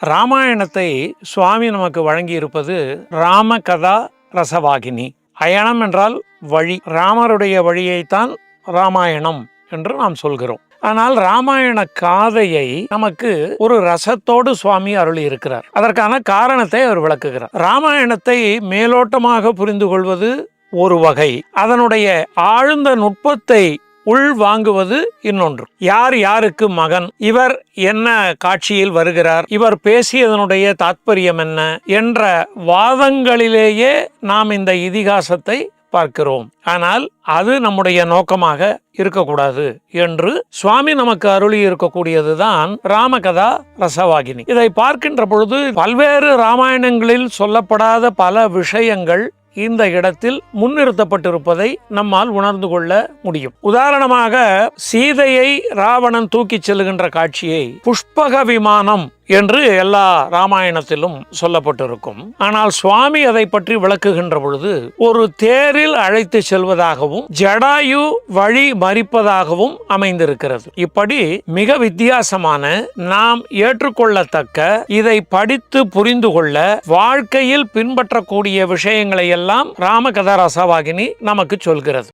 ராமாயணத்தை சுவாமி நமக்கு வழங்கி இருப்பது ராமகதா ரசவாகினி. அயனம் என்றால் வழி, ராமருடைய வழியைத்தான் ராமாயணம் என்று நாம் சொல்கிறோம். ஆனால் ராமாயண காதையை நமக்கு ஒரு ரசத்தோடு சுவாமி அருளி இருக்கிறார். அதற்கான காரணத்தை அவர் விளக்குகிறார். ராமாயணத்தை மேலோட்டமாக புரிந்து கொள்வது ஒரு வகை, அதனுடைய ஆழ்ந்த நுட்பத்தை உள் வாங்குவது இன்னொன்று. யார் யாருக்கு மகன், இவர் என்ன காட்சியில் வருகிறார், இவர் பேசியதனுடைய தாத்பரியம் என்ன என்ற வாதங்களிலேயே நாம் இந்த இதிகாசத்தை பார்க்கிறோம். ஆனால் அது நம்முடைய நோக்கமாக இருக்கக்கூடாது என்று சுவாமி நமக்கு அருளி இருக்கக்கூடியதுதான் ராமகதா ரசவாகினி. இதை பார்க்கின்ற பொழுது பல்வேறு ராமாயணங்களில் சொல்லப்படாத பல விஷயங்கள் இந்த இடத்தில் முன்னிறுத்தப்பட்டிருப்பதை நம்மால் உணர்ந்து கொள்ள முடியும். உதாரணமாக, சீதையை ராவணன் தூக்கிச் செல்லுகின்ற காட்சியை புஷ்பக விமானம் என்று எல்லா ராமாயணத்திலும் சொல்லப்பட்டிருக்கும். ஆனால் சுவாமி அதை பற்றி விளக்குகின்ற பொழுது ஒரு தேரில் அழைத்து செல்வதாகவும் ஜடாயு வழி மறிப்பதாகவும் அமைந்திருக்கிறது. இப்படி மிக வித்தியாசமான, நாம் ஏற்றுக்கொள்ளத்தக்க, இதை படித்து புரிந்து கொள்ள வாழ்க்கையில் பின்பற்றக்கூடிய விஷயங்களை எல்லாம் ராமகதா ரசவாகினி நமக்கு சொல்கிறது.